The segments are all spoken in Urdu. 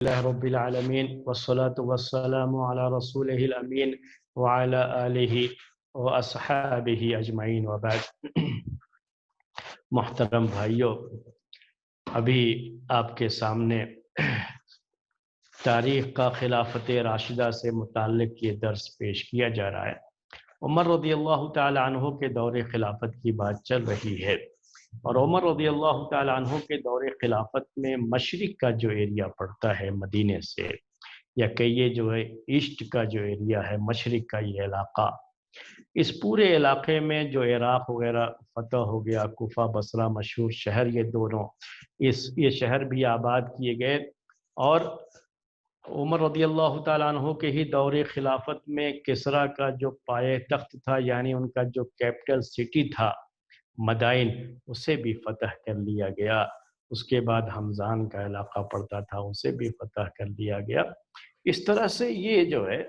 اللہ رب العالمین والصلاة والسلام علی رسولہ الامین وعلی آلہ واصحابہ اجمعین وبعد۔ محترم بھائیوں، ابھی آپ کے سامنے تاریخ کا خلافت راشدہ سے متعلق یہ درس پیش کیا جا رہا ہے۔ عمر رضی اللہ تعالی عنہ کے دور خلافت کی بات چل رہی ہے، اور عمر رضی اللہ تعالی عنہ کے دور خلافت میں مشرق کا جو ایریا پڑتا ہے مدینے سے، یا کہیے جو ہے ایسٹ کا جو ایریا ہے، مشرق کا یہ علاقہ، اس پورے علاقے میں جو عراق وغیرہ فتح ہو گیا، کوفہ بصرہ مشہور شہر، یہ دونوں یہ شہر بھی آباد کیے گئے۔ اور عمر رضی اللہ تعالیٰ عنہ کے ہی دور خلافت میں کسریٰ کا جو پائے تخت تھا، یعنی ان کا جو کیپٹل سٹی تھا مدائن، اسے بھی فتح کر لیا گیا۔ اس کے بعد حمزان کا علاقہ پڑتا تھا، اسے بھی فتح کر لیا گیا۔ اس طرح سے یہ جو ہے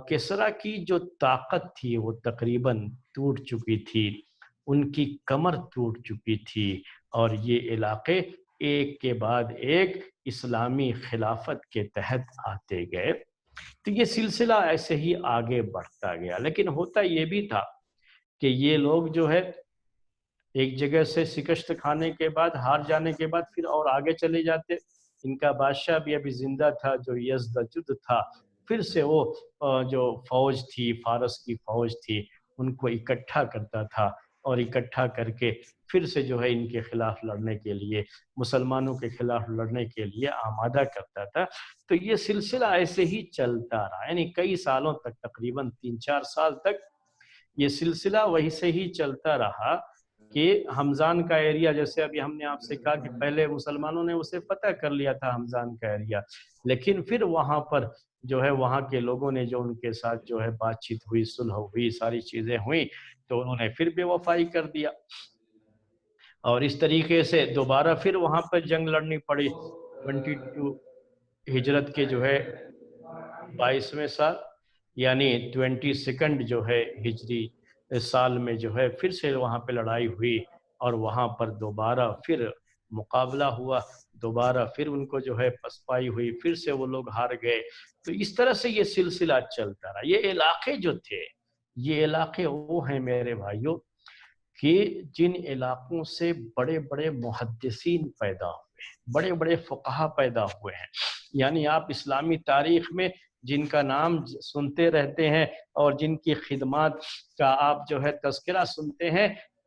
کسریٰ کی جو طاقت تھی وہ تقریباً ٹوٹ چکی تھی، ان کی کمر ٹوٹ چکی تھی، اور یہ علاقے ایک کے بعد ایک اسلامی خلافت کے تحت آتے گئے۔ تو یہ سلسلہ ایسے ہی آگے بڑھتا گیا، لیکن ہوتا یہ بھی تھا کہ یہ لوگ جو ہے ایک جگہ سے شکست کھانے کے بعد، ہار جانے کے بعد پھر اور آگے چلے جاتے۔ ان کا بادشاہ بھی ابھی زندہ تھا جو یزدجرد تھا، پھر سے وہ جو فوج تھی، فارس کی فوج تھی، ان کو اکٹھا کرتا تھا، اور اکٹھا کر کے پھر سے جو ہے ان کے خلاف لڑنے کے لیے، مسلمانوں کے خلاف لڑنے کے لیے آمادہ کرتا تھا۔ تو یہ سلسلہ ایسے ہی چلتا رہا، یعنی کئی سالوں تک، تقریباً 3-4 سال تک یہ سلسلہ وہی سے ہی چلتا رہا کہ حمزان کا ایریا، جیسے ابھی ہم نے آپ سے کہا کہ پہلے مسلمانوں نے اسے فتح کر لیا تھا حمزان کا ایریا، لیکن پھر وہاں پر جو ہے وہاں کے لوگوں نے جو ان کے ساتھ جو ہے بات چیت ہوئی، صلح ہوئی، ساری چیزیں ہوئیں، تو انہوں نے پھر بے وفائی کر دیا، اور اس طریقے سے دوبارہ پھر وہاں پر جنگ لڑنی پڑی۔ 22 ہجرت کے جو ہے 22ویں سال، یعنی 22 جو ہے ہجری سال میں جو ہے پھر سے وہاں پہ لڑائی ہوئی، اور وہاں پر دوبارہ پھر مقابلہ ہوا، دوبارہ پھر ان کو جو ہے پسپائی ہوئی، پھر سے وہ لوگ ہار گئے۔ تو اس طرح سے یہ سلسلہ چلتا رہا۔ یہ علاقے جو تھے، یہ علاقے وہ ہیں میرے بھائیوں کہ جن علاقوں سے بڑے بڑے محدثین پیدا ہوئے ہیں، بڑے بڑے فقہا پیدا ہوئے ہیں، یعنی آپ اسلامی تاریخ میں جن کا نام سنتے رہتے ہیں اور جن کی خدمات کا آپ جو ہے تذکرہ سنتے ہیں،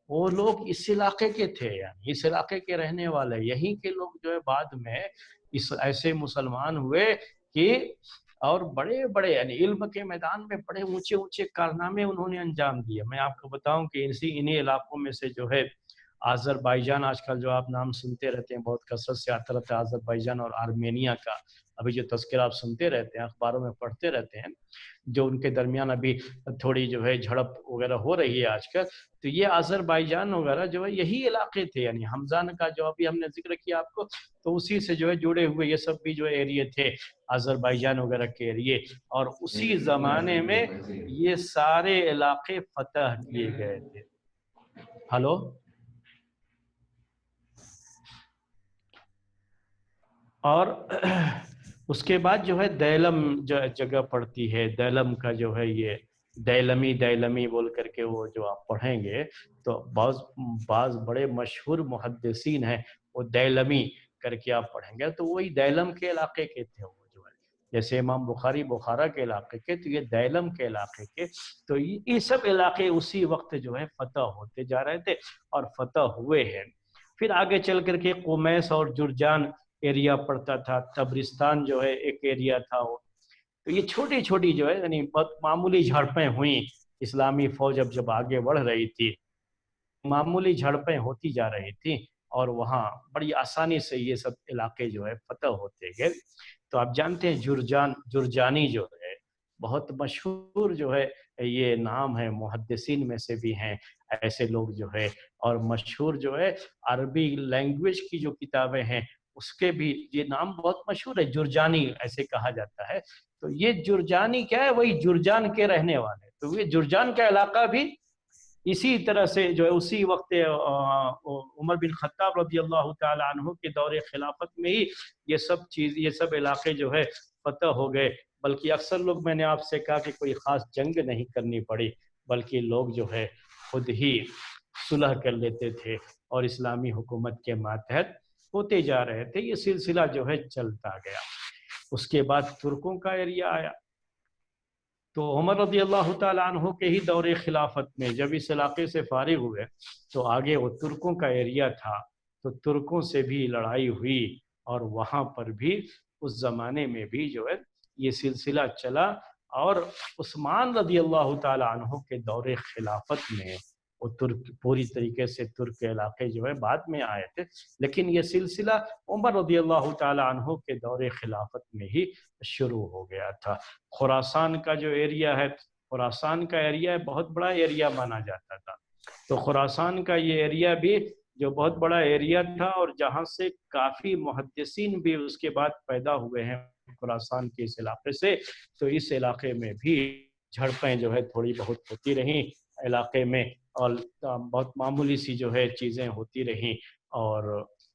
وہ لوگ اس علاقے کے تھے، یعنی اس علاقے کے رہنے والے، یہیں کے لوگ جو ہے بعد میں ایسے مسلمان ہوئے کہ اور بڑے بڑے یعنی علم کے میدان میں بڑے اونچے اونچے کارنامے انہوں نے انجام دیے۔ میں آپ کو بتاؤں کہ انہی علاقوں میں سے جو ہے آذربائیجان، آج کل جو آپ نام سنتے رہتے ہیں، بہت کثرت سے آتا رہتا ہے آذربائیجان اور آرمینیا کا، ابھی جو تذکرہ آپ سنتے رہتے ہیں، اخباروں میں پڑھتے رہتے ہیں، جو ان کے درمیان ابھی تھوڑی جو ہے جھڑپ وغیرہ ہو رہی ہے آج کل، تو یہ آذربائیجان وغیرہ جو ہے یہی علاقے تھے، یعنی حمزان کا جو ابھی ہم نے ذکر کیا آپ کو، تو اسی سے جو ہے جڑے ہوئے یہ سب بھی جو ایریے تھے آذربائیجان وغیرہ کے ایریے، اور اسی زمانے میں یہ سارے علاقے فتح کیے گئے تھے۔ ہلو، اور اس کے بعد جو ہے دیلم جگہ پڑتی ہے، دیلم کا جو ہے یہ دیلمی بول کر کے وہ جو آپ پڑھیں گے تو بعض بڑے مشہور محدثین ہیں، وہ دیلمی کر کے آپ پڑھیں گے تو وہی دیلم کے علاقے کے تھے، وہ جو ہے جیسے امام بخاری بخارا کے علاقے کے، تو یہ دیلم کے علاقے کے، تو یہ سب علاقے اسی وقت جو ہے فتح ہوتے جا رہے تھے اور فتح ہوئے ہیں۔ پھر آگے چل کر کے قمیس اور جرجان ایریا پڑتا تھا، تبرستان جو ہے ایک ایریا تھا وہ، تو یہ چھوٹی چھوٹی جو ہے یعنی بہت معمولی جھڑپیں ہوئیں۔ اسلامی فوج اب جب آگے بڑھ رہی تھی، معمولی جھڑپیں ہوتی جا رہی تھی، اور وہاں بڑی آسانی سے یہ سب علاقے جو ہے فتح ہوتے گئے۔ تو آپ جانتے ہیں جرجانی جو ہے بہت مشہور جو ہے یہ نام ہے، محدثین میں سے بھی ہیں ایسے لوگ جو ہے، اور مشہور جو ہے عربی لینگویج کی جو کتابیں ہیں اس کے بھی یہ نام بہت مشہور ہے، جرجانی ایسے کہا جاتا ہے۔ تو یہ جرجانی کیا ہے؟ وہی جرجان کے رہنے والے، تو یہ جرجان کا علاقہ بھی اسی طرح سے جو ہے اسی وقت عمر بن خطاب رضی اللہ تعالی عنہ کے دور خلافت میں ہی یہ سب علاقے جو ہے فتح ہو گئے، بلکہ اکثر لوگ، میں نے آپ سے کہا کہ کوئی خاص جنگ نہیں کرنی پڑی، بلکہ لوگ جو ہے خود ہی صلح کر لیتے تھے اور اسلامی حکومت کے ماتحت ہوتے جا رہے تھے۔ یہ سلسلہ جو ہے چلتا گیا۔ اس کے بعد ترکوں کا ایریا آیا، تو عمر رضی اللہ تعالیٰ عنہ کے ہی دور خلافت میں جب اس علاقے سے فارغ ہوئے تو آگے وہ ترکوں کا ایریا تھا، تو ترکوں سے بھی لڑائی ہوئی، اور وہاں پر بھی اس زمانے میں بھی جو ہے یہ سلسلہ چلا، اور عثمان رضی اللہ تعالیٰ عنہ کے دور خلافت میں وہ ترک پوری طریقے سے ترک کے علاقے جو ہے بعد میں آئے تھے، لیکن یہ سلسلہ عمر رضی اللہ تعالیٰ عنہ کے دور خلافت میں ہی شروع ہو گیا تھا۔ خراسان کا جو ایریا ہے، خراسان کا ایریا بہت بڑا ایریا مانا جاتا تھا، تو خراسان کا یہ ایریا بھی جو بہت بڑا ایریا تھا، اور جہاں سے کافی محدثین بھی اس کے بعد پیدا ہوئے ہیں خراسان کے اس علاقے سے، تو اس علاقے میں بھی جھڑپیں جو ہے تھوڑی بہت ہوتی رہیں علاقے میں، اور بہت معمولی سی جو ہے چیزیں ہوتی رہیں، اور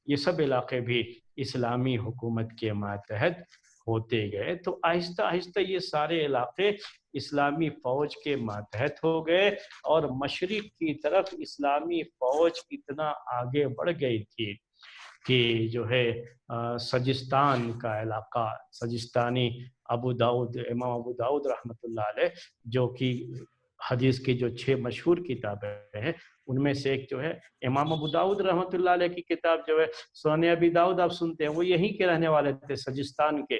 یہ سب علاقے بھی اسلامی حکومت کے ماتحت ہوتے گئے۔ تو آہستہ آہستہ یہ سارے علاقے اسلامی فوج کے ماتحت ہو گئے، اور مشرق کی طرف اسلامی فوج اتنا آگے بڑھ گئی تھی کہ جو ہے سجستان کا علاقہ، سجستانی امام ابو داؤد رحمۃ اللہ علیہ، جو کہ حدیث کی جو 6 مشہور کتابیں ہیں ان میں سے ایک جو ہے امام ابو داؤد رحمۃ اللہ علیہ کی کتاب جو ہے سنن ابی داؤد، آپ سنتے ہیں، وہ یہیں کے رہنے والے تھے، سجستان کے،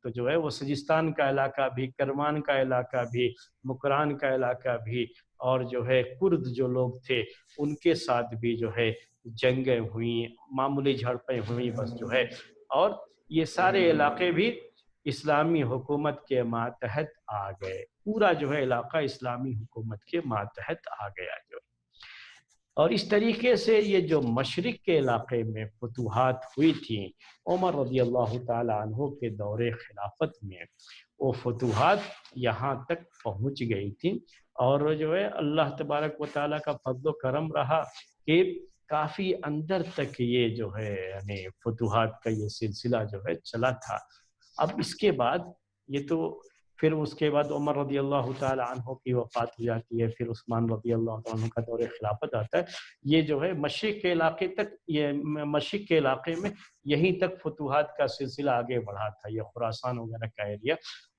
تو جو ہے وہ سجستان کا علاقہ بھی، کرمان کا علاقہ بھی، مکران کا علاقہ بھی، اور جو ہے کرد جو لوگ تھے ان کے ساتھ بھی جو ہے جنگیں ہوئیں، معمولی جھڑپیں ہوئیں بس جو ہے، اور یہ سارے علاقے بھی اسلامی حکومت کے ماتحت آ گئے، پورا جو ہے علاقہ اسلامی حکومت کے ماتحت آ گیا جو، اور اس طریقے سے یہ جو مشرق کے علاقے میں فتوحات ہوئی تھیں عمر رضی اللہ تعالی عنہ کے دور خلافت میں، وہ فتوحات یہاں تک پہنچ گئی تھیں، اور جو ہے اللہ تبارک و تعالیٰ کا فضل و کرم رہا کہ کافی اندر تک یہ جو ہے یعنی فتوحات کا یہ سلسلہ جو ہے چلا تھا۔ اب اس کے بعد یہ تو پھر اس کے بعد عمر رضی اللہ تعالی عنہ کی وفات ہو جاتی ہے، پھر عثمان رضی اللہ عنہ کا دور خلافت آتا ہے، یہ جو ہے مشرق کے علاقے تک، یہ مشرق کے علاقے میں یہیں تک فتوحات کا سلسلہ آگے بڑھا تھا، یہ خراسان وغیرہ کا ایریا،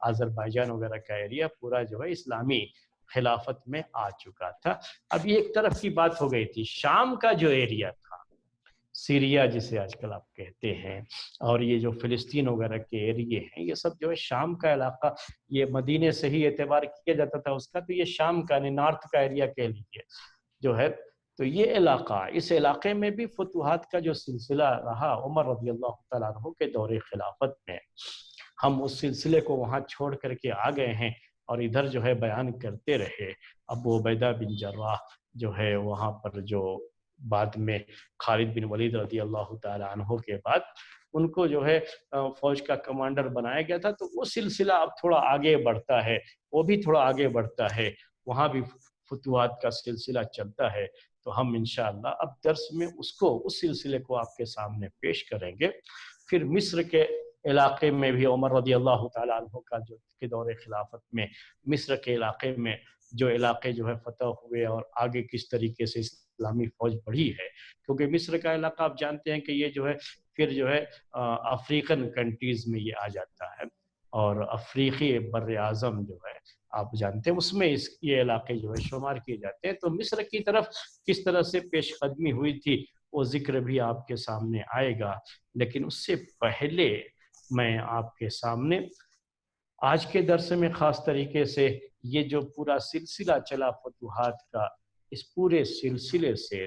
آذربائیجان وغیرہ کا ایریا پورا جو ہے اسلامی خلافت میں آ چکا تھا۔ اب یہ ایک طرف کی بات ہو گئی تھی، شام کا جو ایریا تھا، سیریا جسے آج کل آپ کہتے ہیں، اور یہ جو فلسطین وغیرہ کے ایریے ہیں، یہ سب جو ہے شام کا علاقہ، یہ مدینے سے ہی اعتبار کیا جاتا تھا اس کا، تو یہ شام کا یعنی نارتھ کا ایریا کہہ لیجیے جو ہے، تو یہ علاقہ، اس علاقے میں بھی فتوحات کا جو سلسلہ رہا عمر رضی اللہ تعالیٰ عنہ کے دور خلافت میں، ہم اس سلسلے کو وہاں چھوڑ کر کے آ گئے ہیں اور ادھر جو ہے بیان کرتے رہے۔ ابو عبیدہ بن جراح جو ہے وہاں پر جو بعد میں خالد بن ولید رضی اللہ تعالی عنہ کے بعد ان کو جو ہے فوج کا کمانڈر بنایا گیا تھا، تو وہ سلسلہ اب تھوڑا آگے بڑھتا ہے، وہ بھی تھوڑا آگے بڑھتا ہے، وہاں بھی فتوحات کا سلسلہ چلتا ہے، تو ہم انشاءاللہ اب درس میں اس سلسلے کو آپ کے سامنے پیش کریں گے۔ پھر مصر کے علاقے میں بھی عمر رضی اللہ تعالی عنہ کا جو کے دور خلافت میں مصر کے علاقے میں جو علاقے جو ہے فتح ہوئے، اور آگے کس طریقے سے اسلامی فوج بڑھی ہے، کیونکہ مصر کا علاقہ آپ جانتے ہیں کہ یہ جو ہے پھر جو ہے افریقن کنٹریز میں یہ آ جاتا ہے، اور افریقی بر اعظم جو ہے آپ جانتے ہیں اس میں یہ علاقے جو ہے شمار کیے جاتے ہیں، تو مصر کی طرف کس طرح سے پیش قدمی ہوئی تھی وہ ذکر بھی آپ کے سامنے آئے گا، لیکن اس سے پہلے میں آپ کے سامنے آج کے درس میں خاص طریقے سے یہ جو پورا سلسلہ چلا فتوحات کا، اس پورے سلسلے سے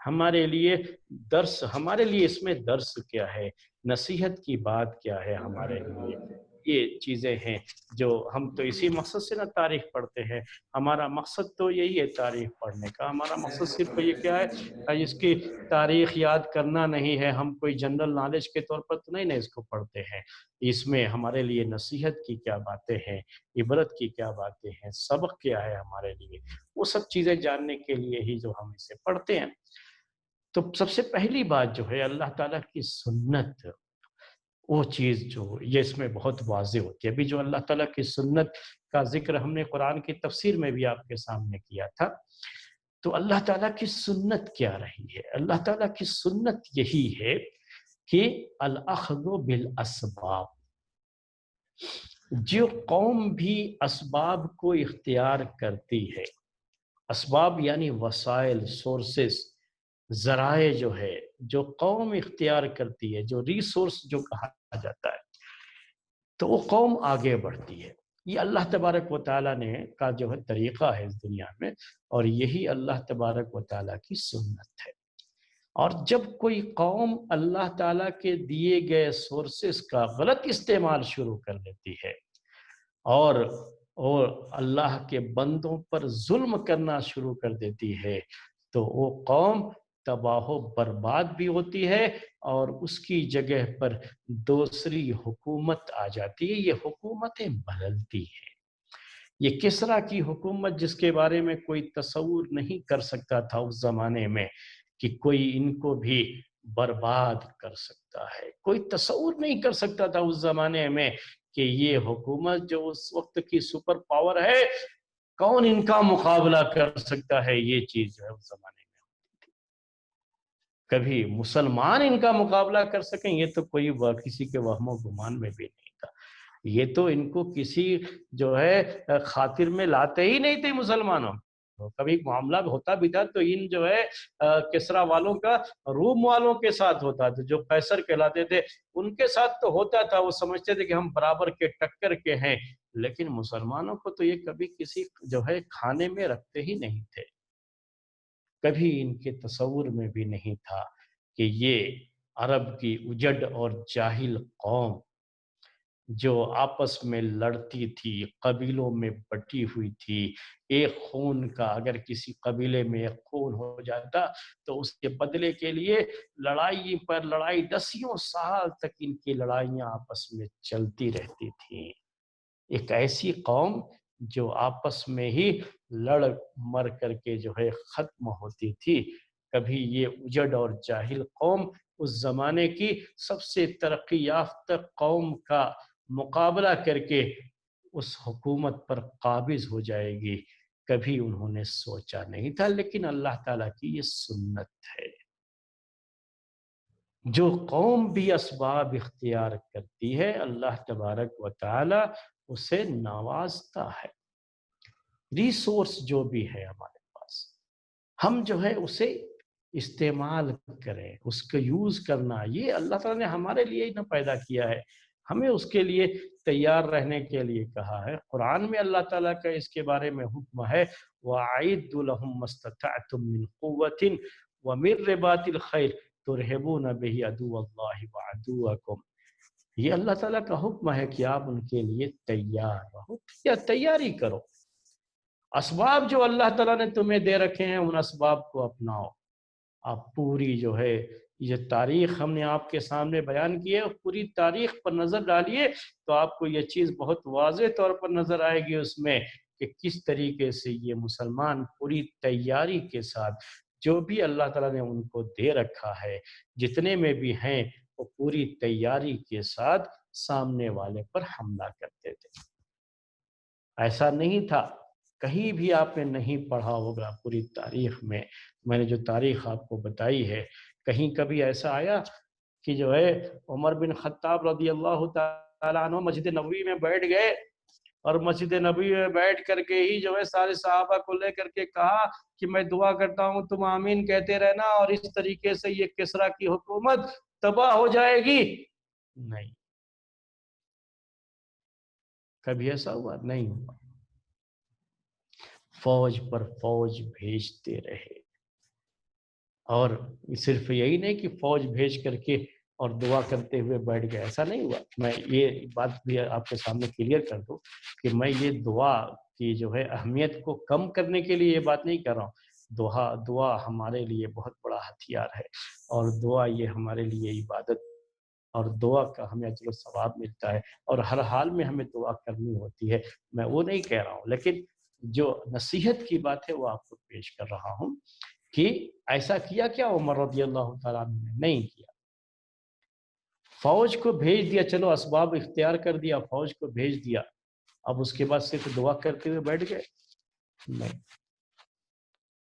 ہمارے لیے اس میں درس کیا ہے، نصیحت کی بات کیا ہے ہمارے لیے، یہ چیزیں ہیں جو ہم تو اسی مقصد سے نہ تاریخ پڑھتے ہیں. ہمارا مقصد تو یہی ہے تاریخ پڑھنے کا. ہمارا مقصد صرف یہ کیا ہے، اس کی تاریخ یاد کرنا نہیں ہے. ہم کوئی جنرل نالج کے طور پر تو نہیں اس کو پڑھتے ہیں. اس میں ہمارے لیے نصیحت کی کیا باتیں ہیں، عبرت کی کیا باتیں ہیں، سبق کیا ہے ہمارے لیے، وہ سب چیزیں جاننے کے لیے ہی جو ہم اسے پڑھتے ہیں. تو سب سے پہلی بات جو ہے اللہ تعالیٰ کی سنت، وہ چیز جو یہ اس میں بہت واضح ہوتی ہے. ابھی جو اللہ تعالیٰ کی سنت کا ذکر ہم نے قرآن کی تفسیر میں بھی آپ کے سامنے کیا تھا. تو اللہ تعالیٰ کی سنت کیا رہی ہے؟ اللہ تعالیٰ کی سنت یہی ہے کہ الاخذ بالاسباب. جو قوم بھی اسباب کو اختیار کرتی ہے، اسباب یعنی وسائل، سورسز، ذرائع جو ہے، جو قوم اختیار کرتی ہے، جو ریسورس جو کہا جاتا ہے، تو وہ قوم آگے بڑھتی ہے. یہ اللہ تبارک و تعالیٰ نے کا جو ہے طریقہ ہے اس دنیا میں، اور یہی اللہ تبارک و تعالیٰ کی سنت ہے. اور جب کوئی قوم اللہ تعالیٰ کے دیے گئے سورسز کا غلط استعمال شروع کر دیتی ہے اور اللہ کے بندوں پر ظلم کرنا شروع کر دیتی ہے، تو وہ قوم تباہ و برباد بھی ہوتی ہے، اور اس کی جگہ پر دوسری حکومت آ جاتی ہے. یہ حکومتیں بدلتی ہیں. یہ کسریٰ کی حکومت، جس کے بارے میں کوئی تصور نہیں کر سکتا تھا اس زمانے میں کہ کوئی ان کو بھی برباد کر سکتا ہے. کوئی تصور نہیں کر سکتا تھا اس زمانے میں کہ یہ حکومت جو اس وقت کی سپر پاور ہے، کون ان کا مقابلہ کر سکتا ہے. یہ چیز جو ہے اس زمانے میں کبھی مسلمان ان کا مقابلہ کر سکیں، یہ تو کوئی کسی کے وہم و گمان میں بھی نہیں تھا. یہ تو ان کو کسی جو ہے خاطر میں لاتے ہی نہیں تھے مسلمانوں. کبھی معاملہ ہوتا بھی تھا تو ان جو ہے کسریٰ والوں کا روم والوں کے ساتھ ہوتا تھا، جو قیصر کہلاتے تھے ان کے ساتھ تو ہوتا تھا. وہ سمجھتے تھے کہ ہم برابر کے ٹکر کے ہیں، لیکن مسلمانوں کو تو یہ کبھی کسی جو ہے کھانے میں رکھتے ہی نہیں تھے. کبھی ان کے تصور میں بھی نہیں تھا کہ یہ عرب کی اجڑ اور جاہل قوم جو آپس میں لڑتی تھی، قبیلوں میں بٹی ہوئی تھی، ایک خون کا اگر کسی قبیلے میں ایک خون ہو جاتا تو اس کے بدلے کے لیے لڑائی پر لڑائی، دسیوں سال تک ان کی لڑائیاں آپس میں چلتی رہتی تھیں. ایک ایسی قوم جو آپس میں ہی لڑ مر کر کے جو ہے ختم ہوتی تھی. کبھی یہ اجڑ اور جاہل قوم اس زمانے کی سب سے ترقی یافتہ قوم کا مقابلہ کر کے اس حکومت پر قابض ہو جائے گی، کبھی انہوں نے سوچا نہیں تھا. لیکن اللہ تعالیٰ کی یہ سنت ہے. جو قوم بھی اسباب اختیار کرتی ہے، اللہ تبارک و تعالی اسے نوازتا ہے. ریسورس جو بھی ہے ہمارے پاس، ہم جو ہے اسے استعمال کریں، اس کو یوز کرنا، یہ اللہ تعالیٰ نے ہمارے لیے ہی نہ پیدا کیا ہے، ہمیں اس کے لیے تیار رہنے کے لیے کہا ہے. قرآن میں اللہ تعالیٰ کا اس کے بارے میں حکم ہے، وَأَعِدُّ لَهُم مَّا اسْتَطَعْتُم مِّن قُوَّةٍ وَمِن رِّبَاطِ الْخَيْلِ تُرْهِبُونَ بِهِ عَدُوَّ اللَّهِ وَعَدُوَّكُمْ. یہ اللہ تعالیٰ کا حکم ہے کہ آپ ان کے لیے تیار رہو یا تیاری کرو. اسباب جو اللہ تعالیٰ نے تمہیں دے رکھے ہیں ان اسباب کو اپناؤ. آپ پوری جو ہے یہ تاریخ ہم نے آپ کے سامنے بیان کی ہے، پوری تاریخ پر نظر ڈالیے تو آپ کو یہ چیز بہت واضح طور پر نظر آئے گی اس میں کہ کس طریقے سے یہ مسلمان پوری تیاری کے ساتھ جو بھی اللہ تعالیٰ نے ان کو دے رکھا ہے، جتنے میں بھی ہیں، وہ پوری تیاری کے ساتھ سامنے والے پر حملہ کرتے تھے. ایسا نہیں تھا، کہیں بھی آپ نے نہیں پڑھا ہوگا پوری تاریخ میں نے جو تاریخ آپ کو بتائی ہے، کہیں کبھی ایسا آیا کہ جو ہے عمر بن خطاب رضی اللہ تعالیٰ عنہ مسجد نبوی میں بیٹھ گئے اور مسجد نبوی میں بیٹھ کر کے ہی جو ہے سارے صحابہ کو لے کر کے کہا کہ میں دعا کرتا ہوں تم آمین کہتے رہنا اور اس طریقے سے یہ کسریٰ کی حکومت تباہ ہو جائے گی؟ نہیں. کبھی ایسا ہوا؟ نہیں ہوا. فوج پر فوج بھیجتے رہے، اور صرف یہی نہیں کہ فوج بھیج کر کے اور دعا کرتے ہوئے بیٹھ گئے، ایسا نہیں ہوا۔ میں یہ بات بھی آپ کے سامنے کلیئر کر دوں کہ میں یہ دعا کی جو ہے اہمیت کو کم کرنے کے لیے یہ بات نہیں کر رہا ہوں۔ دعا ہمارے لیے بہت بڑا ہتھیار ہے، اور دعا یہ ہمارے لیے عبادت، اور دعا کا ہمیں اجر و ثواب ملتا ہے، اور ہر حال میں ہمیں دعا کرنی ہوتی ہے۔ میں وہ نہیں کہہ رہا ہوں، لیکن جو نصیحت کی بات ہے وہ آپ کو پیش کر رہا ہوں کہ ایسا کیا کیا عمر رضی اللہ تعالیٰ عنہ نے؟ نہیں کیا۔ فوج کو بھیج دیا، چلو اسباب اختیار کر دیا، فوج کو بھیج دیا، اب اس کے بعد صرف دعا کرتے ہوئے بیٹھ گئے؟ نہیں۔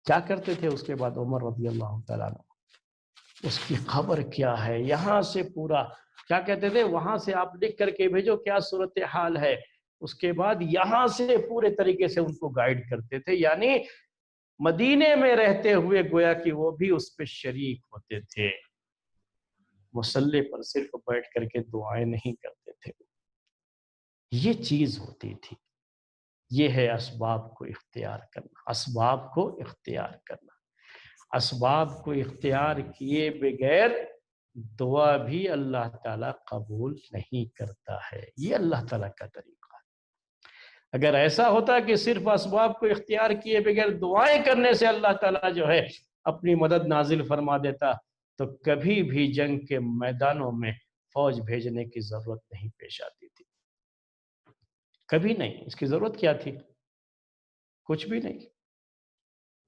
کیا کرتے تھے اس کے بعد عمر رضی اللہ تعالیٰ عنہ؟ اس کی خبر کیا ہے، یہاں سے پورا کیا کہتے تھے، وہاں سے آپ لکھ کر کے بھیجو کیا صورتحال ہے، اس کے بعد یہاں سے پورے طریقے سے ان کو گائیڈ کرتے تھے، یعنی مدینے میں رہتے ہوئے گویا کہ وہ بھی اس پہ شریک ہوتے تھے، مصلی پر صرف بیٹھ کر کے دعائیں نہیں کرتے تھے۔ یہ چیز ہوتی تھی، یہ ہے اسباب کو اختیار کرنا، اسباب کو اختیار کرنا۔ اسباب کو اختیار کیے بغیر دعا بھی اللہ تعالیٰ قبول نہیں کرتا ہے، یہ اللہ تعالیٰ کا طریقہ ہے۔ اگر ایسا ہوتا کہ صرف اسباب کو اختیار کیے بغیر دعائیں کرنے سے اللہ تعالیٰ جو ہے اپنی مدد نازل فرما دیتا تو کبھی بھی جنگ کے میدانوں میں فوج بھیجنے کی ضرورت نہیں پیش آتی تھی، کبھی نہیں۔ اس کی ضرورت کیا تھی؟ کچھ بھی نہیں۔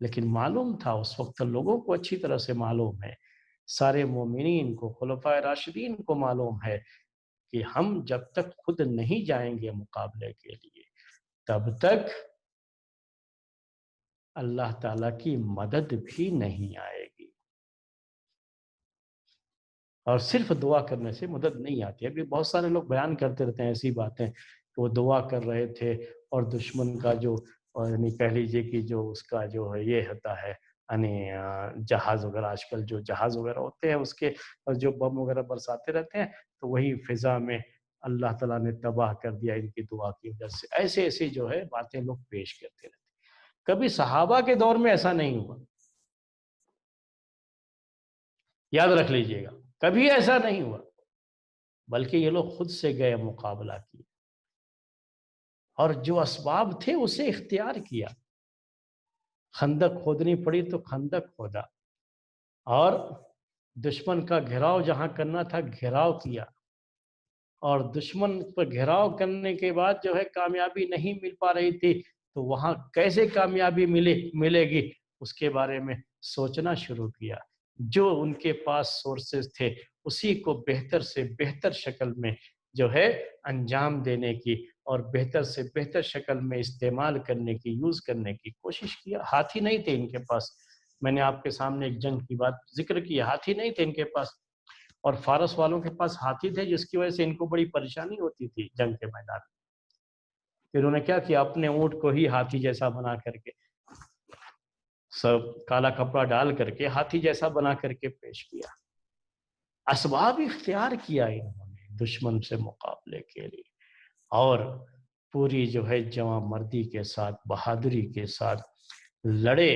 لیکن معلوم تھا اس وقت، لوگوں کو اچھی طرح سے معلوم ہے، سارے مومنین کو، خلفائے راشدین کو معلوم ہے کہ ہم جب تک خود نہیں جائیں گے مقابلے کے لیے تب تک اللہ تعالیٰ کی مدد بھی نہیں آئے گی، اور صرف دعا کرنے سے مدد نہیں آتی۔ ابھی بہت سارے لوگ بیان کرتے رہتے ہیں ایسی باتیں کہ وہ دعا کر رہے تھے اور دشمن کا جو یعنی کہہ لیجیے کہ جو اس کا جو ہے یہ ہوتا ہے یعنی جہاز وغیرہ، آج کل جو جہاز وغیرہ ہوتے ہیں اس کے جو بم وغیرہ برساتے رہتے ہیں تو وہی فضا میں اللہ تعالیٰ نے تباہ کر دیا ان کی دعا کی وجہ سے۔ ایسے ایسی جو ہے باتیں لوگ پیش کرتے رہتے ہیں۔ کبھی صحابہ کے دور میں ایسا نہیں ہوا، یاد رکھ لیجئے گا، کبھی ایسا نہیں ہوا، بلکہ یہ لوگ خود سے گئے، مقابلہ کیا، اور جو اسباب تھے اسے اختیار کیا۔ خندق کھودنی پڑی تو خندق کھودا، اور دشمن کا گھیراؤ جہاں کرنا تھا گھیراؤ کیا، اور دشمن پر گھیراؤ کرنے کے بعد جو ہے کامیابی نہیں مل پا رہی تھی تو وہاں کیسے کامیابی ملے گی اس کے بارے میں سوچنا شروع کیا۔ جو ان کے پاس سورسز تھے اسی کو بہتر سے بہتر شکل میں جو ہے انجام دینے کی اور بہتر سے بہتر شکل میں استعمال کرنے کی، یوز کرنے کی کوشش کیا۔ ہاتھی نہیں تھے ان کے پاس، میں نے آپ کے سامنے ایک جنگ کی بات ذکر کی، ہاتھی نہیں تھے ان کے پاس، اور فارس والوں کے پاس ہاتھی تھے جس کی وجہ سے ان کو بڑی پریشانی ہوتی تھی جنگ کے میدان میں۔ پھر انہوں نے کیا کیا، اپنے اونٹ کو ہی ہاتھی جیسا بنا کر کے، سب کالا کپڑا ڈال کر کے ہاتھی جیسا بنا کر کے پیش کیا۔ اسباب اختیار کیا انہوں نے دشمن سے مقابلے کے لیے، اور پوری جو ہے جواں مردی کے ساتھ، بہادری کے ساتھ لڑے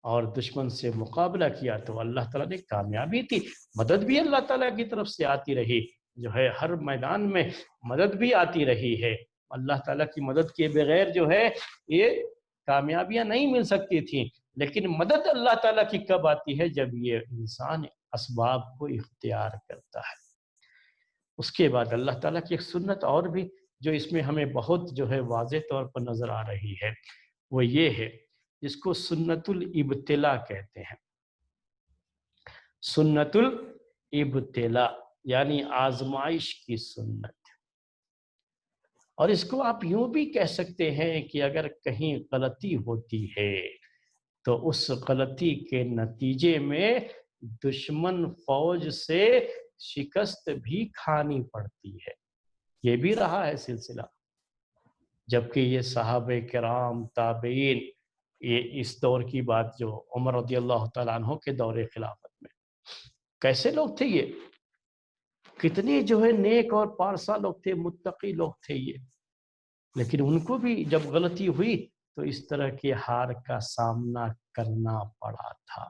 اور دشمن سے مقابلہ کیا تو اللہ تعالیٰ نے کامیابی تھی۔ مدد بھی اللہ تعالیٰ کی طرف سے آتی رہی، جو ہے ہر میدان میں مدد بھی آتی رہی ہے۔ اللہ تعالیٰ کی مدد کے بغیر جو ہے یہ کامیابیاں نہیں مل سکتی تھیں، لیکن مدد اللہ تعالیٰ کی کب آتی ہے؟ جب یہ انسان اسباب کو اختیار کرتا ہے۔ اس کے بعد اللہ تعالیٰ کی ایک سنت اور بھی جو اس میں ہمیں بہت جو ہے واضح طور پر نظر آ رہی ہے، وہ یہ ہے جس کو سنت الابتلاء کہتے ہیں۔ سنت الابتلاء یعنی آزمائش کی سنت، اور اس کو آپ یوں بھی کہہ سکتے ہیں کہ اگر کہیں غلطی ہوتی ہے تو اس غلطی کے نتیجے میں دشمن فوج سے شکست بھی کھانی پڑتی ہے۔ یہ بھی رہا ہے سلسلہ، جبکہ یہ صحابہ کرام، تابعین، یہ اس دور کی بات جو عمر رضی اللہ تعالیٰ عنہ کے دور خلافت میں کیسے لوگ تھے، یہ کتنے جو ہے نیک اور پارسا لوگ تھے، متقی لوگ تھے یہ، لیکن ان کو بھی جب غلطی ہوئی تو اس طرح کی ہار کا سامنا کرنا پڑا تھا۔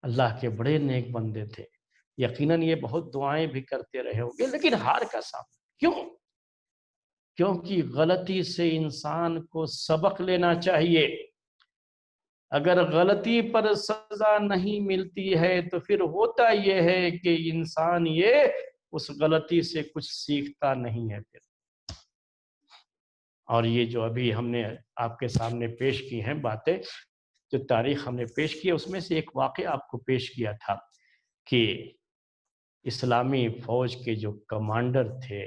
اللہ کے بڑے نیک بندے تھے، یقیناً یہ بہت دعائیں بھی کرتے رہے ہوں گے، لیکن ہار کا سامنا کیوں؟ کیونکہ غلطی سے انسان کو سبق لینا چاہیے۔ اگر غلطی پر سزا نہیں ملتی ہے تو پھر ہوتا یہ ہے کہ انسان یہ اس غلطی سے کچھ سیکھتا نہیں ہے پھر۔ اور یہ جو ابھی ہم نے آپ کے سامنے پیش کی ہیں باتیں، جو تاریخ ہم نے پیش کی ہے، اس میں سے ایک واقعہ آپ کو پیش کیا تھا کہ اسلامی فوج کے جو کمانڈر تھے،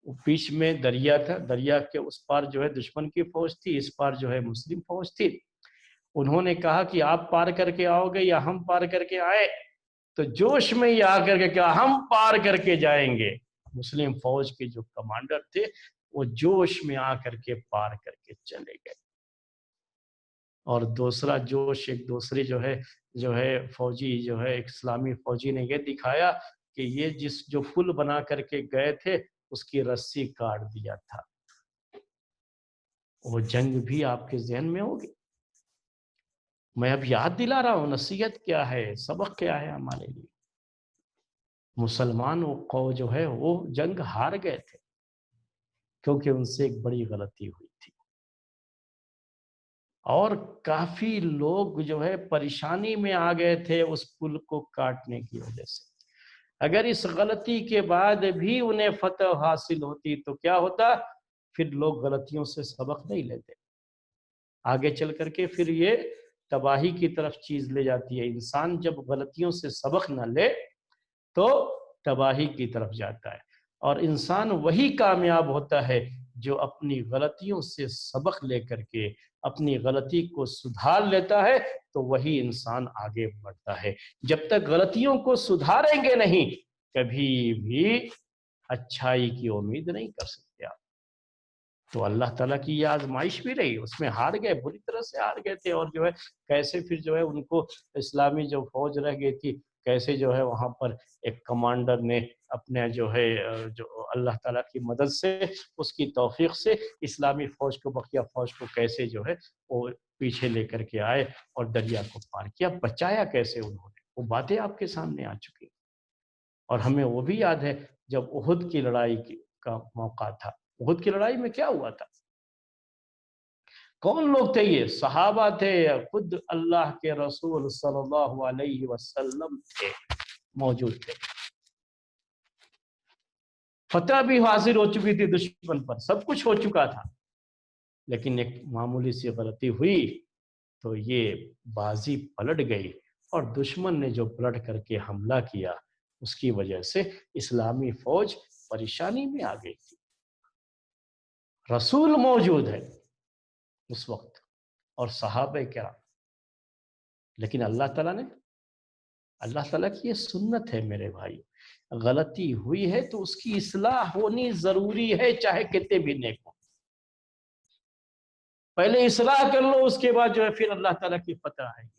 وہ بیچ میں دریا تھا، دریا کے اس پار جو ہے دشمن کی فوج تھی، اس پار جو ہے مسلم فوج تھی۔ انہوں نے کہا کہ آپ پار کر کے آؤ گے یا ہم پار کر کے آئے؟ تو جوش میں یہ آ کر کے کہا ہم پار کر کے جائیں گے۔ مسلم فوج کے جو کمانڈر تھے وہ جوش میں آ کر کے پار کر کے چلے گئے، اور دوسرا جوش ایک دوسری جو ہے فوجی جو ہے اسلامی فوجی نے یہ دکھایا کہ یہ جو پل بنا کر کے گئے تھے اس کی رسی کاٹ دیا تھا۔ وہ جنگ بھی آپ کے ذہن میں ہوگی۔ میں اب یاد دلا رہا ہوں نصیحت کیا ہے، سبق کیا ہے ہمارے لیے۔ مسلمان کو جو ہے وہ جنگ ہار گئے تھے کیونکہ ان سے ایک بڑی غلطی ہوئی تھی، اور کافی لوگ جو ہے پریشانی میں آ گئے تھے اس پل کو کاٹنے کی وجہ سے۔ اگر اس غلطی کے بعد بھی انہیں فتح حاصل ہوتی تو کیا ہوتا؟ پھر لوگ غلطیوں سے سبق نہیں لیتے، آگے چل کر کے پھر یہ تباہی کی طرف چیز لے جاتی ہے۔ انسان جب غلطیوں سے سبق نہ لے تو تباہی کی طرف جاتا ہے، اور انسان وہی کامیاب ہوتا ہے جو اپنی غلطیوں سے سبق لے کر کے اپنی غلطی کو سدھار لیتا ہے، تو وہی انسان آگے بڑھتا ہے۔ جب تک غلطیوں کو سدھاریں گے نہیں، کبھی بھی اچھائی کی امید نہیں کر سکتے آپ۔ تو اللہ تعالیٰ کی یہ آزمائش بھی رہی، اس میں ہار گئے، بری طرح سے ہار گئے تھے، اور جو ہے کیسے پھر جو ہے ان کو اسلامی جو فوج رہ گئی تھی، کیسے جو ہے وہاں پر ایک کمانڈر نے اپنے جو ہے جو اللہ تعالیٰ کی مدد سے، اس کی توفیق سے اسلامی فوج کو، بقیہ فوج کو کیسے جو ہے وہ پیچھے لے کر کے آئے اور دریا کو پار کیا، بچایا کیسے انہوں نے، وہ باتیں آپ کے سامنے آ چکی۔ اور ہمیں وہ بھی یاد ہے جب احد کی لڑائی کا موقع تھا، احد کی لڑائی میں کیا ہوا تھا؟ کون لوگ تھے؟ یہ صحابہ تھے، خود اللہ کے رسول صلی اللہ علیہ وسلم تھے، موجود تھے۔ فتح بھی حاصل ہو چکی تھی دشمن پر، سب کچھ ہو چکا تھا، لیکن ایک معمولی سی غلطی ہوئی تو یہ بازی پلٹ گئی، اور دشمن نے جو پلٹ کر کے حملہ کیا اس کی وجہ سے اسلامی فوج پریشانی میں آ گئی تھی۔ رسول موجود ہے اس وقت اور صحابہ کرام، لیکن اللہ تعالیٰ کی یہ سنت ہے میرے بھائی، غلطی ہوئی ہے تو اس کی اصلاح ہونی ضروری ہے، چاہے کتنے بھی نیک ہوں۔ پہلے اصلاح کر لو، اس کے بعد جو ہے پھر اللہ تعالیٰ کی فتح آئے گی۔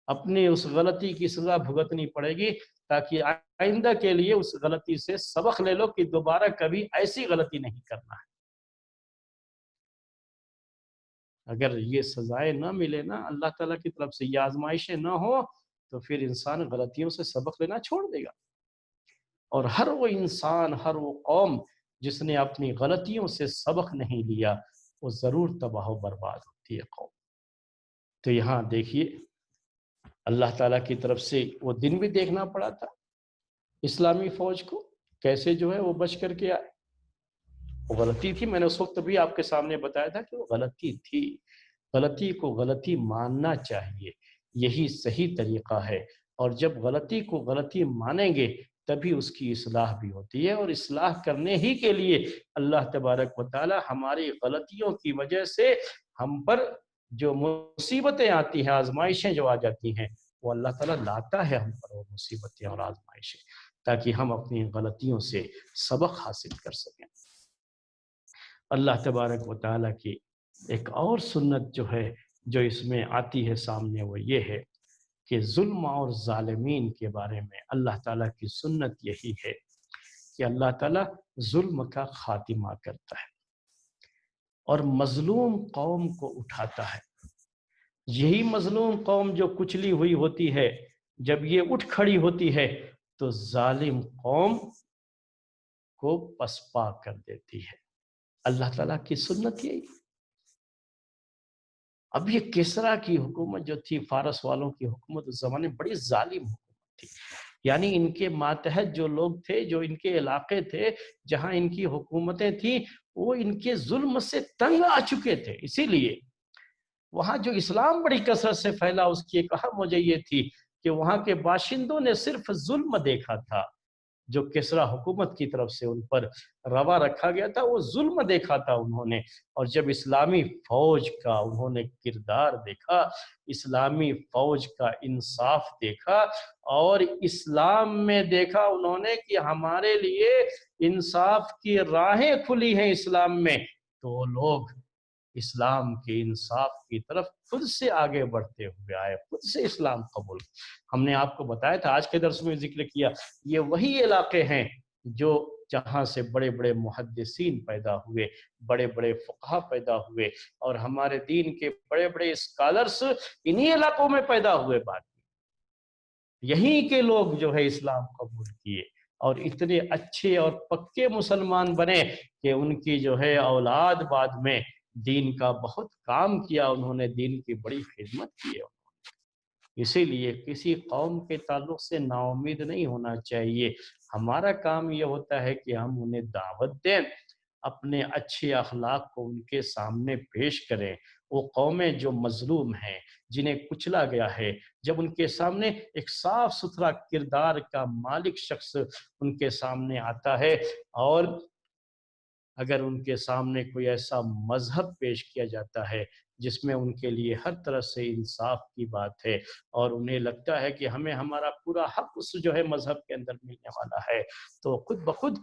اپنی اس غلطی کی سزا بھگتنی پڑے گی، تاکہ آئندہ کے لیے اس غلطی سے سبق لے لو کہ دوبارہ کبھی ایسی غلطی نہیں کرنا ہے۔ اگر یہ سزائیں نہ ملے نا اللہ تعالیٰ کی طرف سے، یہ آزمائشیں نہ ہو، تو پھر انسان غلطیوں سے سبق لینا چھوڑ دے گا، اور ہر وہ انسان، ہر وہ قوم جس نے اپنی غلطیوں سے سبق نہیں لیا، وہ ضرور تباہ و برباد ہوتی ہے قوم۔ تو یہاں دیکھیے اللہ تعالیٰ کی طرف سے وہ دن بھی دیکھنا پڑا تھا اسلامی فوج کو، کیسے جو ہے وہ بچ کر کے آئے۔ وہ غلطی تھی، میں نے اس وقت بھی آپ کے سامنے بتایا تھا کہ وہ غلطی تھی، غلطی کو غلطی ماننا چاہیے، یہی صحیح طریقہ ہے، اور جب غلطی کو غلطی مانیں گے تبھی اس کی اصلاح بھی ہوتی ہے، اور اصلاح کرنے ہی کے لیے اللہ تبارک و تعالی ہماری غلطیوں کی وجہ سے ہم پر جو مصیبتیں آتی ہیں، آزمائشیں جو آ جاتی ہیں، وہ اللہ تعالیٰ لاتا ہے ہم پر وہ مصیبتیں اور آزمائشیں، تاکہ ہم اپنی غلطیوں سے سبق حاصل کر سکیں۔ اللہ تبارک و تعالیٰ کی ایک اور سنت جو ہے جو اس میں آتی ہے سامنے، وہ یہ ہے کہ ظلم اور ظالمین کے بارے میں اللہ تعالیٰ کی سنت یہی ہے کہ اللہ تعالیٰ ظلم کا خاتمہ کرتا ہے اور مظلوم قوم کو اٹھاتا ہے۔ یہی مظلوم قوم جو کچلی ہوئی ہوتی ہے جب یہ اٹھ کھڑی ہوتی ہے تو ظالم قوم کو پسپا کر دیتی ہے۔ اللہ تعالیٰ کی سنت یہی۔ اب یہ کسرا کی حکومت جو تھی، فارس والوں کی حکومت اس زمانے میں بڑی ظالم حکومت تھی، یعنی ان کے ماتحت جو لوگ تھے، جو ان کے علاقے تھے جہاں ان کی حکومتیں تھیں، وہ ان کے ظلم سے تنگ آ چکے تھے۔ اسی لیے وہاں جو اسلام بڑی کثرت سے پھیلا، اس کی ایک اہم وجہ یہ تھی کہ وہاں کے باشندوں نے صرف ظلم دیکھا تھا جو کسرا حکومت کی طرف سے ان پر روا رکھا گیا تھا، وہ ظلم دیکھا تھا انہوں نے۔ اور جب اسلامی فوج کا انہوں نے کردار دیکھا، اسلامی فوج کا انصاف دیکھا، اور اسلام میں دیکھا انہوں نے کہ ہمارے لیے انصاف کی راہیں کھلی ہیں اسلام میں، تو لوگ اسلام کے انصاف کی طرف خود سے آگے بڑھتے ہوئے آئے، خود سے اسلام قبول۔ ہم نے آپ کو بتایا تھا، آج کے درس میں ذکر کیا، یہ وہی علاقے ہیں جو جہاں سے بڑے بڑے محدثین پیدا ہوئے، بڑے بڑے فقہا پیدا ہوئے، اور ہمارے دین کے بڑے بڑے اسکالرز انہی علاقوں میں پیدا ہوئے۔ بعد یہیں کے لوگ جو ہے اسلام قبول کیے اور اتنے اچھے اور پکے مسلمان بنے کہ ان کی جو ہے اولاد بعد میں دین کا بہت کام کیا، انہوں نے دین کی بڑی خدمت کی ہے۔ اسی لیے کسی قوم کے تعلق سے نا امید نہیں ہونا چاہیے۔ ہمارا کام یہ ہوتا ہے کہ ہم انہیں دعوت دیں، اپنے اچھے اخلاق کو ان کے سامنے پیش کریں۔ وہ قومیں جو مظلوم ہیں، جنہیں کچلا گیا ہے، جب ان کے سامنے ایک صاف ستھرا کردار کا مالک شخص ان کے سامنے آتا ہے، اور اگر ان کے سامنے کوئی ایسا مذہب پیش کیا جاتا ہے جس میں ان کے لیے ہر طرح سے انصاف کی بات ہے، اور انہیں لگتا ہے کہ ہمیں ہمارا پورا حق اس جو ہے مذہب کے اندر ملنے والا ہے، تو خود بخود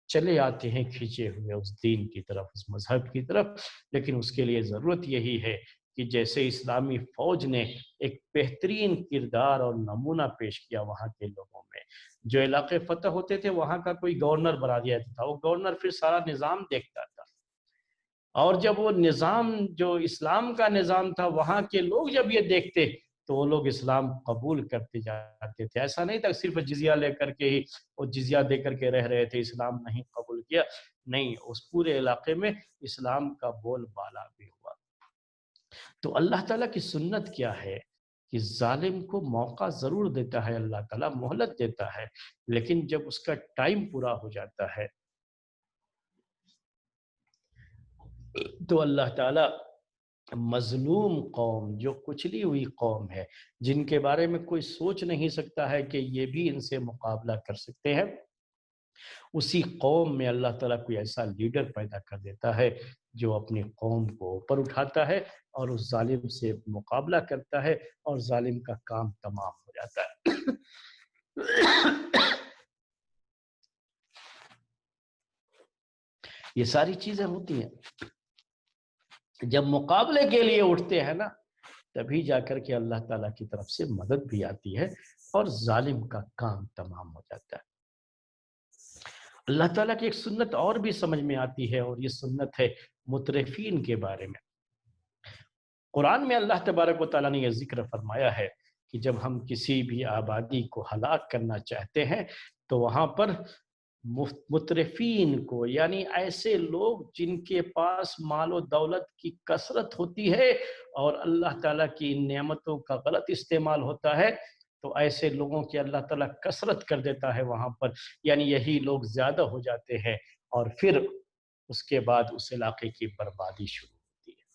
چلے آتے ہیں کھینچے ہوئے اس دین کی طرف، اس مذہب کی طرف۔ لیکن اس کے لیے ضرورت یہی ہے کہ جیسے اسلامی فوج نے ایک بہترین کردار اور نمونہ پیش کیا وہاں کے لوگوں میں، جو علاقے فتح ہوتے تھے وہاں کا کوئی گورنر بنا دیا تھا، وہ گورنر پھر سارا نظام دیکھتا تھا، اور جب وہ نظام جو اسلام کا نظام تھا وہاں کے لوگ جب یہ دیکھتے تو وہ لوگ اسلام قبول کرتے جاتے تھے۔ ایسا نہیں تھا صرف جزیہ لے کر کے ہی وہ جزیہ دے کر کے رہ رہے تھے، اسلام نہیں قبول کیا، نہیں، اس پورے علاقے میں اسلام کا بول بالا بھی ہوا۔ تو اللہ تعالیٰ کی سنت کیا ہے کہ ظالم کو موقع ضرور دیتا ہے، اللہ تعالیٰ مہلت دیتا ہے، لیکن جب اس کا ٹائم پورا ہو جاتا ہے تو اللہ تعالیٰ مظلوم قوم، جو کچلی ہوئی قوم ہے، جن کے بارے میں کوئی سوچ نہیں سکتا ہے کہ یہ بھی ان سے مقابلہ کر سکتے ہیں، اسی قوم میں اللہ تعالیٰ کوئی ایسا لیڈر پیدا کر دیتا ہے جو اپنی قوم کو اوپر اٹھاتا ہے اور اس ظالم سے مقابلہ کرتا ہے، اور ظالم کا کام تمام ہو جاتا ہے۔ یہ ساری چیزیں ہوتی ہیں، جب مقابلے کے لیے اٹھتے ہیں نا، تبھی جا کر کے اللہ تعالیٰ کی طرف سے مدد بھی آتی ہے اور ظالم کا کام تمام ہو جاتا ہے۔ اللہ تعالیٰ کی ایک سنت اور بھی سمجھ میں آتی ہے، اور یہ سنت ہے مترفین کے بارے میں۔ قرآن میں اللہ تبارک و تعالیٰ نے یہ ذکر فرمایا ہے کہ جب ہم کسی بھی آبادی کو ہلاک کرنا چاہتے ہیں تو وہاں پر مترفین کو، یعنی ایسے لوگ جن کے پاس مال و دولت کی کثرت ہوتی ہے اور اللہ تعالیٰ کی ان نعمتوں کا غلط استعمال ہوتا ہے، تو ایسے لوگوں کی اللہ تعالیٰ کثرت کر دیتا ہے وہاں پر، یعنی یہی لوگ زیادہ ہو جاتے ہیں، اور پھر اس کے بعد اس علاقے کی بربادی شروع ہوتی ہے۔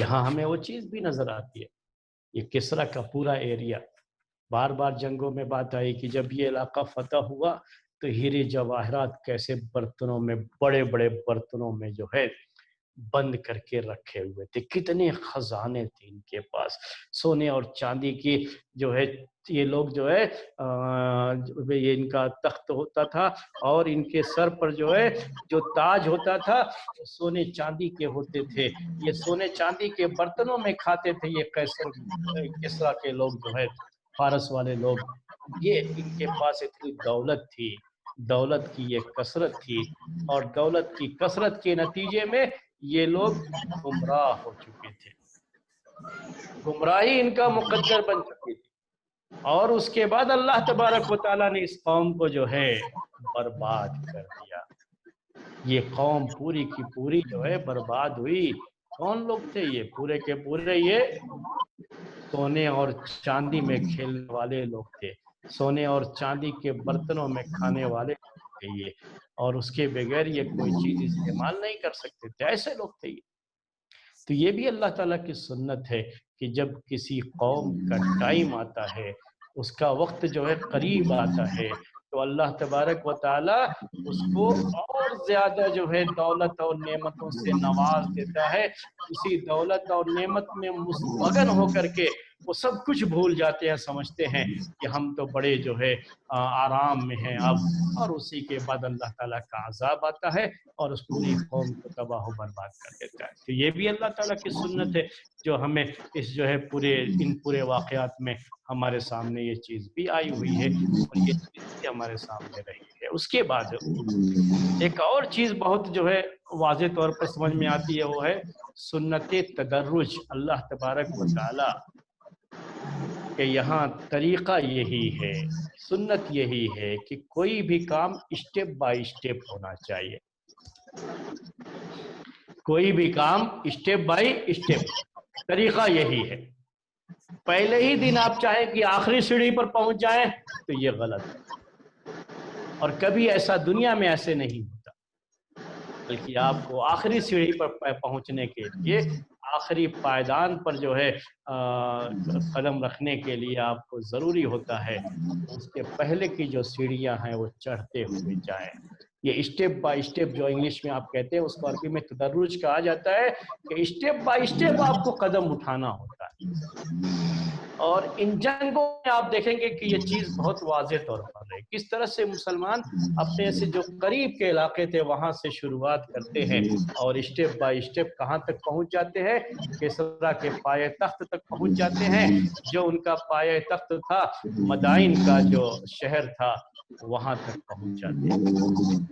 یہاں ہمیں وہ چیز بھی نظر آتی ہے، یہ کسرا کا پورا ایریا، بار بار جنگوں میں بات آئی کہ جب یہ علاقہ فتح ہوا تو ہیرے جواہرات کیسے برتنوں میں، بڑے بڑے برتنوں میں جو ہے بند کر کے رکھے ہوئے تھے، کتنے خزانے تھے ان کے پاس، سونے اور چاندی کی جو ہے، یہ لوگ جو ہے یہ ان کا تخت ہوتا تھا، اور ان کے سر پر جو ہے جو تاج ہوتا تھا وہ سونے چاندی کے ہوتے تھے، یہ سونے چاندی کے برتنوں میں کھاتے تھے یہ کسرا کے لوگ جو ہے، فارس والے لوگ، یہ ان کے پاس اتنی دولت تھی، دولت کی یہ کثرت تھی، اور دولت کی کثرت کے نتیجے میں یہ لوگ گمراہ ہو چکے تھے۔ گمراہی ان کا مقدر بن چکی تھی، اور اس کے بعد اللہ تبارک و تعالیٰ نے اس قوم کو جو ہے برباد کر دیا۔ یہ قوم پوری کی پوری جو ہے برباد ہوئی۔ کون لوگ تھے یہ؟ پورے کے پورے یہ سونے اور چاندی میں کھیلنے والے لوگ تھے، سونے اور چاندی کے برتنوں میں کھانے والے لوگ تھے یہ، اور اس کے بغیر یہ کوئی چیز استعمال نہیں کر سکتے تھے، ایسے لوگ تھے یہ۔ تو یہ بھی اللہ تعالیٰ کی سنت ہے کہ جب کسی قوم کا ٹائم آتا ہے، اس کا وقت جو ہے قریب آتا ہے، تو اللہ تبارک و تعالیٰ اس کو اور زیادہ جو ہے دولت اور نعمتوں سے نواز دیتا ہے۔ اسی دولت اور نعمت میں مستغن ہو کر کے وہ سب کچھ بھول جاتے ہیں، سمجھتے ہیں کہ ہم تو بڑے جو ہے آرام میں ہیں اب، اور اسی کے بعد اللہ تعالیٰ کا عذاب آتا ہے اور اس پوری قوم کو تباہ و برباد کر دیتا ہے۔ تو یہ بھی اللہ تعالیٰ کی سنت ہے جو ہمیں اس جو ہے ان پورے واقعات میں ہمارے سامنے یہ چیز بھی آئی ہوئی ہے، اور یہ چیز بھی ہمارے سامنے رہی ہے۔ اس کے بعد ایک اور چیز بہت جو ہے واضح طور پر سمجھ میں آتی ہے، وہ ہے سنت تدرج اللہ تبارک و تعالیٰ کہ یہاں طریقہ یہی ہے، سنت یہی ہے کہ کوئی بھی کام اسٹیپ بائی اسٹیپ ہونا چاہیے، کوئی بھی کام اسٹیپ بائی اسٹیپ، طریقہ یہی ہے۔ پہلے ہی دن آپ چاہیں کہ آخری سیڑھی پر پہنچ جائیں تو یہ غلط ہے، اور کبھی ایسا دنیا میں ایسے نہیں ہوتا، بلکہ آپ کو آخری سیڑھی پر پہنچنے کے لیے، آخری پائدان پر جو ہے قدم رکھنے کے لیے آپ کو ضروری ہوتا ہے اس کے پہلے کی جو سیڑھیاں ہیں وہ چڑھتے ہوئے جائیں۔ یہ اسٹیپ بائی اسٹیپ جو انگلش میں آپ کہتے ہیں، اس کو عربی میں تدرج کہا جاتا ہے، کہ اسٹیپ بائی اسٹیپ آپ کو قدم اٹھانا ہوتا ہے۔ اور ان جنگوں میں آپ دیکھیں گے کہ یہ چیز بہت واضح طور پر ہے، کس طرح سے مسلمان اپنے سے جو قریب کے علاقے تھے وہاں سے شروعات کرتے ہیں، اور اسٹیپ بائی اسٹیپ کہاں تک پہنچ جاتے ہیں؟ کسرا کے پائے تخت تک پہنچ جاتے ہیں، جو ان کا پائے تخت تھا، مدائن کا جو شہر تھا، وہاں تک پہنچ جاتے ہیں۔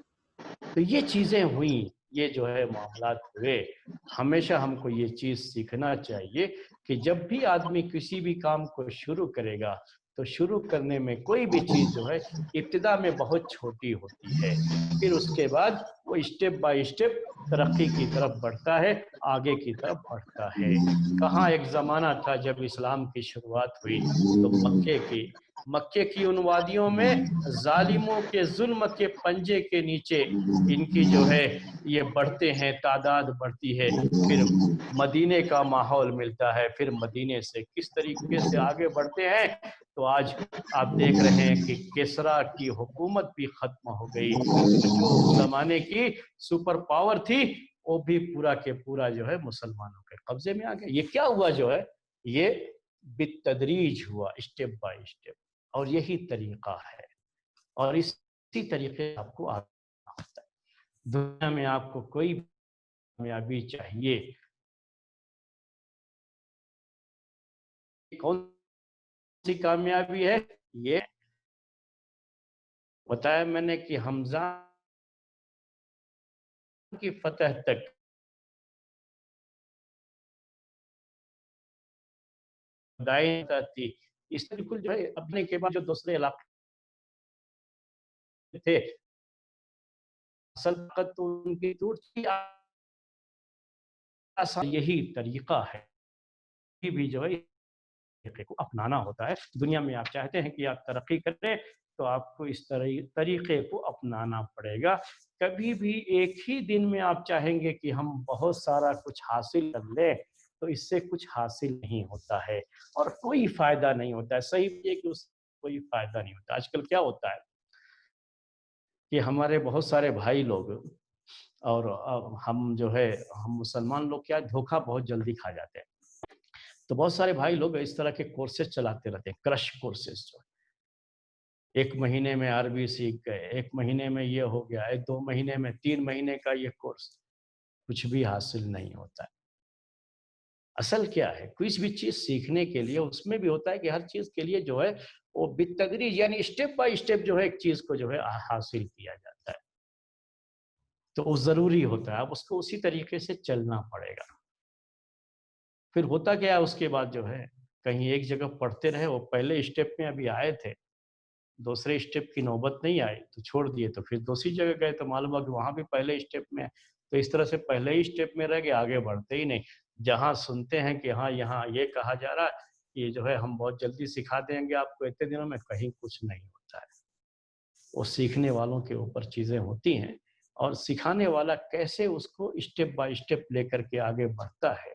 تو یہ چیزیں ہوئیں، یہ جو ہے معاملات ہوئے۔ ہمیشہ ہم کو یہ چیز سیکھنا چاہیے کہ جب بھی آدمی کسی بھی کام کو شروع کرے گا تو شروع کرنے میں کوئی بھی چیز جو ہے ابتدا میں بہت چھوٹی ہوتی ہے، پھر اس کے بعد وہ اسٹیپ بائی اسٹیپ ترقی کی طرف بڑھتا ہے، آگے کی طرف بڑھتا ہے۔ کہاں ایک زمانہ تھا جب اسلام کی شروعات ہوئی تو مکے کی ان وادیوں میں ظالموں کے ظلم کے پنجے کے نیچے ان کی جو ہے یہ بڑھتے ہیں، تعداد بڑھتی ہے، پھر مدینے کا ماحول ملتا ہے، پھر مدینے سے کس طریقے سے آگے بڑھتے ہیں، تو آج آپ دیکھ رہے ہیں کہ کسرا کی حکومت بھی ختم ہو گئی، جو اس زمانے کی سپر پاور تھی وہ بھی پورا کے پورا جو ہے مسلمانوں کے قبضے میں آ گیا۔ یہ کیا ہوا جو ہے؟ یہ بالتدریج ہوا، اسٹیپ بائی اسٹیپ، اور یہی طریقہ ہے، اور اسی طریقے سے آپ کو آگے ہوتا ہے۔ دنیا میں آپ کو کوئی کامیابی چاہیے، کون سی کامیابی ہے؟ یہ بتایا میں نے کہ حمزہ کی فتح تک دائیں تھی، اس بالکل جو ہے اپنے کے بعد جو دوسرے علاقے تھے اصل طاقت تو ان کی ٹوٹتی، یہی طریقہ ہے، یہ بھی جو ہے طریقے کو اپنانا ہوتا ہے۔ دنیا میں آپ چاہتے ہیں کہ آپ ترقی کریں تو آپ کو اس طریقے کو اپنانا پڑے گا۔ کبھی بھی ایک ہی دن میں آپ چاہیں گے کہ ہم بہت سارا کچھ حاصل کر لیں تو اس سے کچھ حاصل نہیں ہوتا ہے اور کوئی فائدہ نہیں ہوتا ہے۔ صحیح ہے کہ اس سے کوئی فائدہ نہیں ہوتا۔ آج کل کیا ہوتا ہے کہ ہمارے بہت سارے بھائی لوگ، اور ہم جو ہے ہم مسلمان لوگ کیا دھوکہ بہت جلدی کھا جاتے ہیں، تو بہت سارے بھائی لوگ اس طرح کے کورسز چلاتے رہتے ہیں، کرش کورسز، جو ایک مہینے میں عربی سیکھ گئے، ایک مہینے میں یہ ہو گیا، ایک 2 مہینے میں 3 مہینے کا یہ کورس، کچھ بھی حاصل نہیں ہوتا ہے۔ اصل کیا ہے؟ کوئی بھی چیز سیکھنے کے لیے اس میں بھی ہوتا ہے کہ ہر چیز کے لیے جو ہے وہ بالتدریج یعنی اسٹیپ بائی اسٹیپ جو ہے ایک چیز کو جو ہے حاصل کیا جاتا ہے، تو وہ ضروری ہوتا ہے، اب اس کو اسی طریقے سے چلنا پڑے گا۔ پھر ہوتا کیا ہے اس کے بعد جو ہے کہیں ایک جگہ پڑھتے رہے، وہ پہلے اسٹیپ میں ابھی آئے تھے، دوسرے اسٹیپ کی نوبت نہیں آئی تو چھوڑ دیے، تو پھر دوسری جگہ گئے تو معلوم ہوا کہ وہاں بھی پہلے اسٹیپ میں ہے، تو اس طرح سے پہلے ہی اسٹیپ میں رہ گئے، آگے بڑھتے ہی نہیں۔ جہاں سنتے ہیں کہ ہاں یہاں یہ کہا جا رہا ہے، یہ جو ہے ہم بہت جلدی سکھا دیں گے آپ کو اتنے دنوں میں، کہیں کچھ نہیں ہوتا ہے۔ وہ سیکھنے والوں کے اوپر چیزیں ہوتی ہیں، اور سکھانے والا کیسے اس کو اسٹیپ بائی اسٹیپ لے کر کے آگے بڑھتا ہے،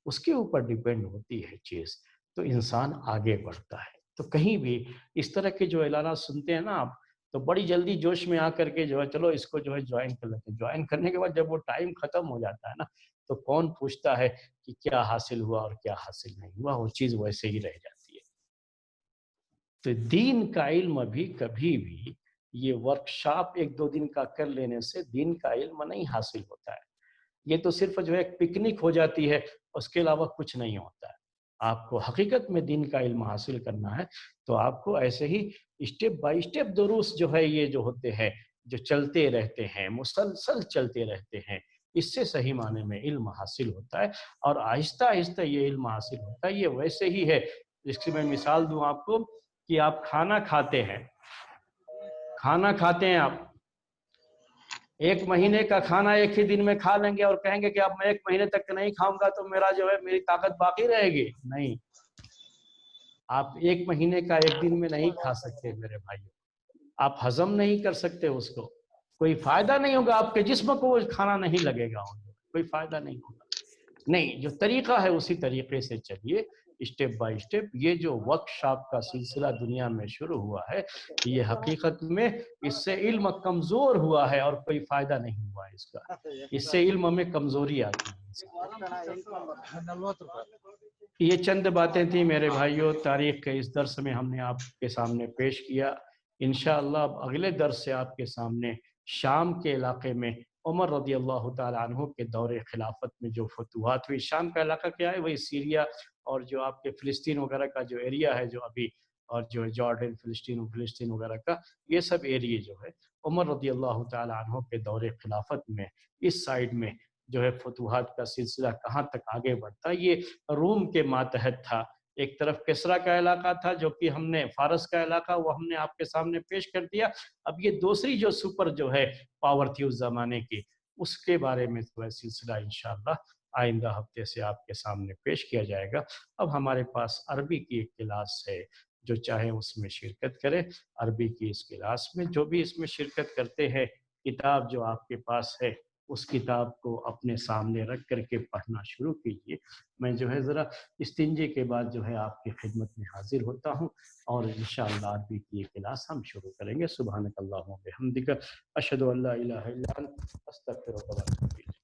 اس کے اوپر ڈیپینڈ ہوتی ہے چیز، تو انسان آگے بڑھتا ہے۔ تو کہیں بھی اس طرح کے جو اعلانات سنتے ہیں نا آپ، تو بڑی جلدی جوش میں آ کر کے جو ہے چلو اس کو جو ہے جوائن کر لیتے ہیں، جوائن کرنے کے بعد جب وہ ٹائم ختم ہو جاتا ہے نا، تو کون پوچھتا ہے کہ کیا حاصل ہوا اور کیا حاصل نہیں ہوا، وہ چیز ویسے ہی رہ جاتی ہے۔ تو دین کا علم بھی کبھی بھی یہ ورکشاپ ایک دو دن کا کر لینے سے دین کا علم نہیں حاصل ہوتا ہے، یہ تو صرف جو ہے ایک پکنک ہو جاتی ہے، اس کے علاوہ کچھ نہیں ہوتا ہے۔ آپ کو حقیقت میں دین کا علم حاصل کرنا ہے تو آپ کو ایسے ہی اسٹیپ بائی اسٹیپ دروس جو ہے یہ جو ہوتے ہیں، جو چلتے رہتے ہیں، مسلسل چلتے رہتے ہیں، اس سے صحیح معنی میں علم حاصل ہوتا ہے، اور آہستہ آہستہ یہ علم حاصل ہوتا ہے۔ یہ ویسے ہی ہے، جس کی میں مثال دوں آپ کو، کہ آپ کھانا کھاتے ہیں، آپ ایک مہینے کا کھانا ایک ہی دن میں کھا لیں گے اور کہیں گے کہ اب میں ایک مہینے تک نہیں کھاؤں گا تو میرا جو ہے میری طاقت باقی رہے گی؟ نہیں، آپ ایک مہینے کا ایک دن میں نہیں کھا سکتے میرے بھائیو، آپ ہضم نہیں کر سکتے اس کو، کوئی فائدہ نہیں ہوگا، آپ کے جسم کو وہ کھانا نہیں لگے گا، کوئی فائدہ نہیں ہوگا۔ نہیں، جو طریقہ ہے اسی طریقے سے چلیے، اسٹیپ بائی اسٹیپ۔ یہ جو ورک شاپ کا سلسلہ دنیا میں شروع ہوا ہے، یہ حقیقت میں اس سے علم کمزور ہوا ہے اور کوئی فائدہ نہیں ہوا ہے اس کا، اس سے علم میں کمزوری آتی ہے۔ یہ چند باتیں تھیں میرے بھائیوں، تاریخ کے اس درس میں ہم نے آپ کے سامنے پیش کیا۔ انشاءاللہ اب اگلے درس سے آپ کے سامنے شام کے علاقے میں عمر رضی اللہ تعالیٰ عنہ کے دور خلافت میں جو فتوحات ہوئی، شام کا علاقہ کیا ہے؟ وہی سیریا اور جو آپ کے فلسطین وغیرہ کا جو ایریا ہے جو ابھی، اور جو جارڈن، فلسطین وغیرہ کا، یہ سب ایریے جو ہے عمر رضی اللہ تعالیٰ عنہ کے دور خلافت میں اس سائیڈ میں جو ہے فتوحات کا سلسلہ کہاں تک آگے بڑھتا، یہ روم کے ماتحت تھا۔ ایک طرف کسرا کا علاقہ تھا جو کہ ہم نے فارس کا علاقہ، وہ ہم نے آپ کے سامنے پیش کر دیا۔ اب یہ دوسری جو سپر جو ہے پاور تھی اس زمانے کی، اس کے بارے میں جو ہے سلسلہ انشاءاللہ آئندہ ہفتے سے آپ کے سامنے پیش کیا جائے گا۔ اب ہمارے پاس عربی کی ایک کلاس ہے، جو چاہے اس میں شرکت کرے۔ عربی کی اس کلاس میں جو بھی اس میں شرکت کرتے ہیں، کتاب جو آپ کے پاس ہے اس کتاب کو اپنے سامنے رکھ کر کے پڑھنا شروع کیجیے۔ میں جو ہے ذرا استنجے کے بعد جو ہے آپ کی خدمت میں حاضر ہوتا ہوں، اور انشاءاللہ عربی کی یہ کلاس ہم شروع کریں گے۔ سبحانک اللہم و بحمدک، اشہد ان لا الہ الا انت، استغفرک و اتوب الیک۔